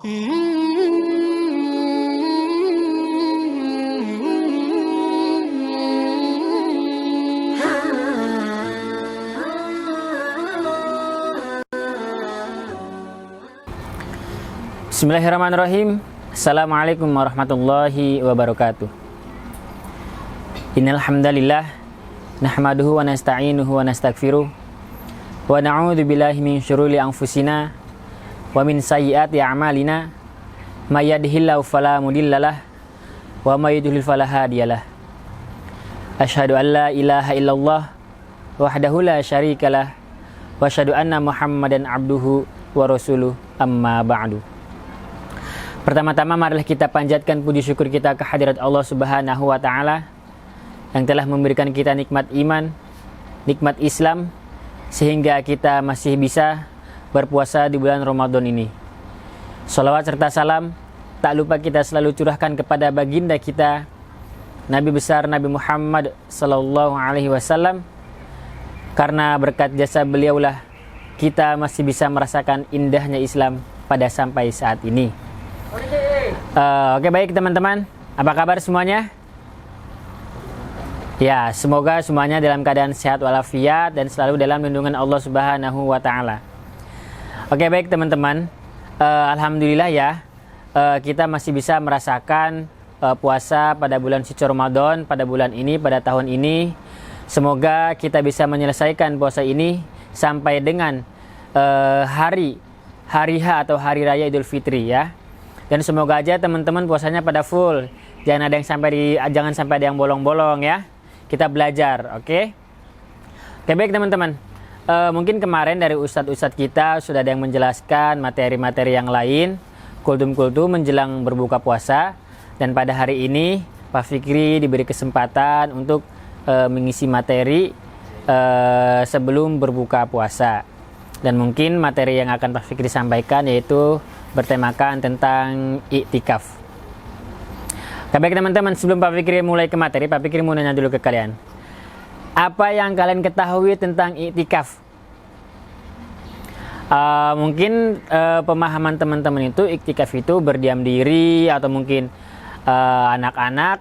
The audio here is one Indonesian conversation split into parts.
Bismillahirrahmanirrahim. Assalamualaikum warahmatullahi wabarakatuh. Innal hamdalillah nahmaduhu wa nasta'inuhu wa nastaghfiruh wa na'udzu billahi min syururi anfusina wa min sayyiati a'malina may yahdihillahu fala mudhillalah wa may yudhlil fala hadiyalah. Asyhadu an la ilaha illallah wahdahu la syarikalah wa asyhadu anna Muhammadan abduhu wa rasuluh, amma ba'du. Pertama-tama marilah kita panjatkan puji syukur kita ke hadirat Allah Subhanahu wa taala yang telah memberikan kita nikmat iman, nikmat Islam sehingga kita masih bisa berpuasa di bulan Ramadan ini. Shalawat serta salam tak lupa kita selalu curahkan kepada baginda kita Nabi besar Nabi Muhammad sallallahu alaihi wasallam, karena berkat jasa beliaulah kita masih bisa merasakan indahnya Islam pada sampai saat ini. Oke, baik teman-teman, apa kabar semuanya? Ya, semoga semuanya dalam keadaan sehat walafiat dan selalu dalam lindungan Allah Subhanahu wa taala. Oke, baik teman-teman, alhamdulillah ya, kita masih bisa merasakan puasa pada bulan suci Ramadan pada bulan ini, pada tahun ini. Semoga kita bisa menyelesaikan puasa ini sampai dengan hari H atau hari raya Idul Fitri ya. Dan semoga aja teman-teman puasanya pada full. Jangan sampai ada yang bolong-bolong ya. Kita belajar, oke? Oke, baik teman-teman. Mungkin kemarin dari ustadz-ustadz kita sudah ada yang menjelaskan materi-materi yang lain, kultum-kultum menjelang berbuka puasa. Dan pada hari ini Pak Fikri diberi kesempatan untuk mengisi materi sebelum berbuka puasa. Dan mungkin materi yang akan Pak Fikri sampaikan yaitu bertemakan tentang iktikaf. Baik teman-teman, sebelum Pak Fikri mulai ke materi, Pak Fikri mau nanya dulu ke kalian. Apa yang kalian ketahui tentang iktikaf? Mungkin pemahaman teman-teman itu iktikaf itu berdiam diri, atau mungkin anak-anak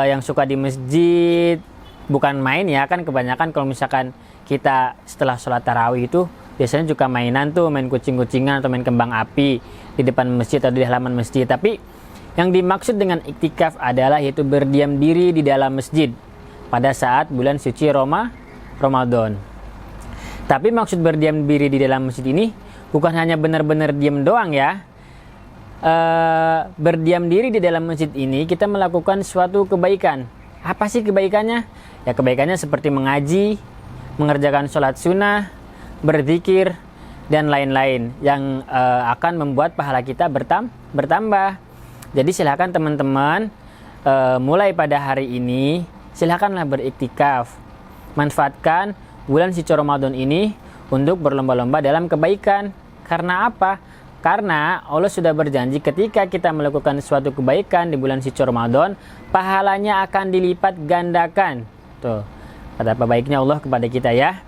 yang suka di masjid, bukan main ya, kan kebanyakan kalau misalkan kita setelah sholat tarawih itu biasanya juga mainan tuh, main kucing-kucingan atau main kembang api di depan masjid atau di halaman masjid. Tapi yang dimaksud dengan iktikaf adalah yaitu berdiam diri di dalam masjid pada saat bulan suci Ramadan. Tapi maksud berdiam diri di dalam masjid ini bukan hanya benar-benar diam doang ya. Berdiam diri di dalam masjid ini kita melakukan suatu kebaikan. Apa sih kebaikannya? Ya kebaikannya seperti mengaji, mengerjakan sholat sunnah, berzikir, dan lain-lain yang akan membuat pahala kita bertambah. Jadi silakan teman-teman, mulai pada hari ini silakanlah beriktikaf. Manfaatkan bulan suci Ramadan ini untuk berlomba-lomba dalam kebaikan. Karena apa? Karena Allah sudah berjanji ketika kita melakukan suatu kebaikan di bulan suci Ramadan, pahalanya akan dilipat gandakan. Tuh, kata apa baiknya Allah kepada kita ya.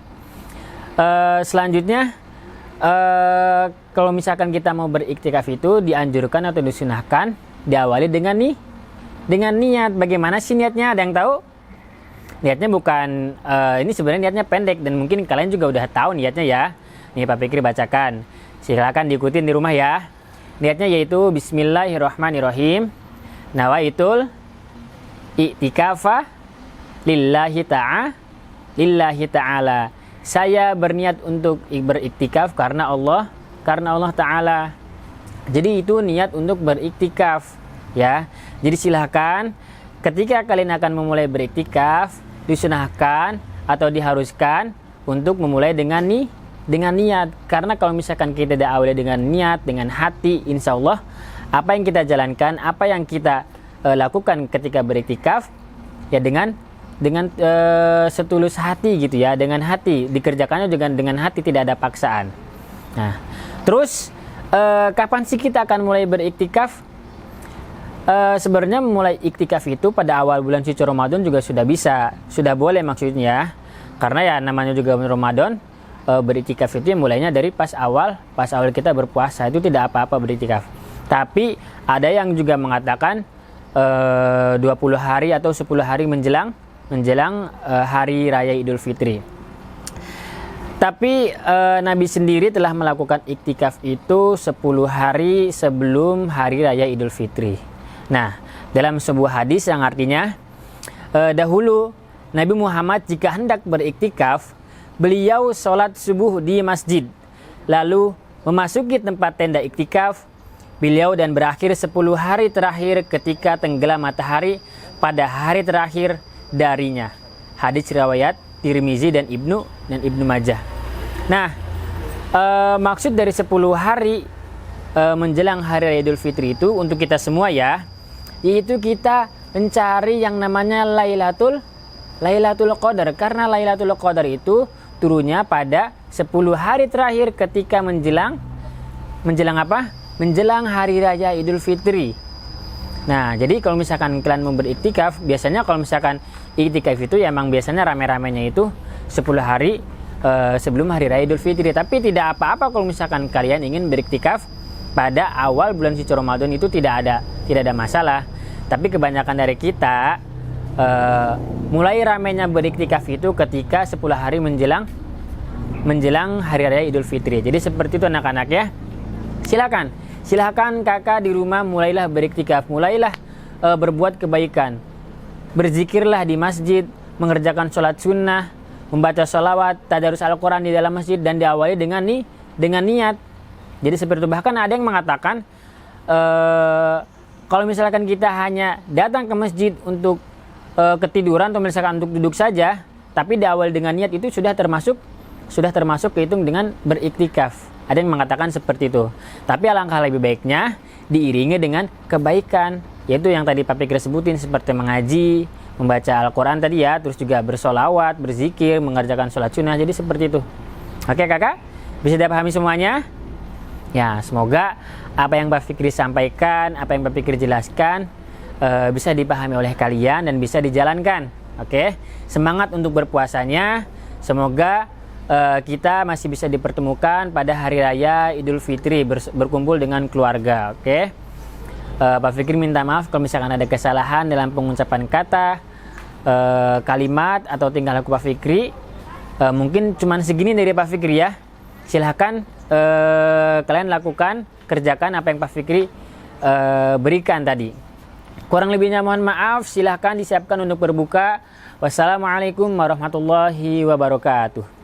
Selanjutnya, kalau misalkan kita mau beriktikaf itu dianjurkan atau disunahkan diawali dengan niat. Bagaimana sih niatnya? Ada yang tahu? Niatnya bukan ini sebenarnya niatnya pendek dan mungkin kalian juga udah tahu niatnya ya. Nih Pak Fikri bacakan. Silakan diikutin di rumah ya. Niatnya yaitu Bismillahirrahmanirrahim. Nawaitul i'tikafa lillahi ta'ala. Saya berniat untuk beriktikaf karena Allah Ta'ala. Jadi itu niat untuk beriktikaf ya. Jadi silahkan ketika kalian akan memulai beriktikaf, disunahkan atau diharuskan untuk memulai dengan niat. Karena kalau misalkan kita tidak awali dengan niat, dengan hati, insya Allah apa yang kita jalankan, apa yang kita lakukan ketika beriktikaf ya dengan setulus hati gitu ya, dengan hati dikerjakannya juga dengan hati, tidak ada paksaan. Nah, terus kapan sih kita akan mulai beriktikaf? Sebenarnya mulai iktikaf itu pada awal bulan suci Ramadan juga sudah boleh maksudnya, karena ya namanya juga bulan Ramadan. Beriktikaf itu mulainya dari pas awal kita berpuasa, itu tidak apa-apa beriktikaf. Tapi ada yang juga mengatakan 20 hari atau 10 hari menjelang hari raya Idul Fitri. Tapi Nabi sendiri telah melakukan iktikaf itu 10 hari sebelum hari raya Idul Fitri. Nah, dalam sebuah hadis yang artinya dahulu Nabi Muhammad jika hendak beriktikaf, beliau sholat subuh di masjid, lalu memasuki tempat tenda iktikaf beliau dan berakhir 10 hari terakhir ketika tenggelam matahari pada hari terakhir darinya. Hadis riwayat Tirmizi dan Ibnu Majah. Nah, maksud dari 10 hari menjelang hari raya Idul Fitri itu untuk kita semua ya, yaitu kita mencari yang namanya Lailatul Qadar, karena Lailatul Qadar itu turunnya pada 10 hari terakhir ketika menjelang apa? Menjelang hari raya Idul Fitri. Nah, jadi kalau misalkan kalian mau beriktikaf, biasanya kalau misalkan iktikaf itu ya emang biasanya rame-ramenya itu 10 hari sebelum hari raya Idul Fitri. Tapi tidak apa-apa kalau misalkan kalian ingin beriktikaf pada awal bulan suci Ramadan, itu tidak ada masalah. Tapi kebanyakan dari kita mulai ramenya beriktikaf itu ketika 10 hari menjelang hari raya Idul Fitri. Jadi seperti itu anak-anak ya. Silakan kakak di rumah mulailah beriktikaf, mulailah berbuat kebaikan. Berzikirlah di masjid, mengerjakan sholat sunnah, membaca sholawat, tadarus Al-Quran di dalam masjid, dan diawali dengan niat. Jadi seperti itu. Bahkan ada yang mengatakan kalau misalkan kita hanya datang ke masjid untuk ketiduran atau misalkan untuk duduk saja, tapi diawali dengan niat, itu sudah termasuk kehitung dengan beriktikaf. Ada yang mengatakan seperti itu. Tapi alangkah lebih baiknya diiringi dengan kebaikan, yaitu yang tadi Pak Fikri sebutin, seperti mengaji, membaca Al-Quran tadi ya, terus juga bersolawat, berzikir, mengerjakan sholat sunnah. Jadi seperti itu. Oke kakak, bisa dipahami semuanya? Ya, semoga apa yang Pak Fikri sampaikan, apa yang Pak Fikri jelaskan bisa dipahami oleh kalian dan bisa dijalankan. Oke, semangat untuk berpuasanya. Semoga kita masih bisa dipertemukan pada hari raya Idul Fitri, berkumpul dengan keluarga. Oke, Pak Fikri minta maaf kalau misalkan ada kesalahan dalam pengucapan kata, kalimat atau tingkah laku Pak Fikri. Mungkin cuma segini dari Pak Fikri ya. Silahkan kalian lakukan, kerjakan apa yang Pak Fikri berikan tadi. Kurang lebihnya mohon maaf. Silahkan disiapkan untuk berbuka. Wassalamualaikum warahmatullahi wabarakatuh.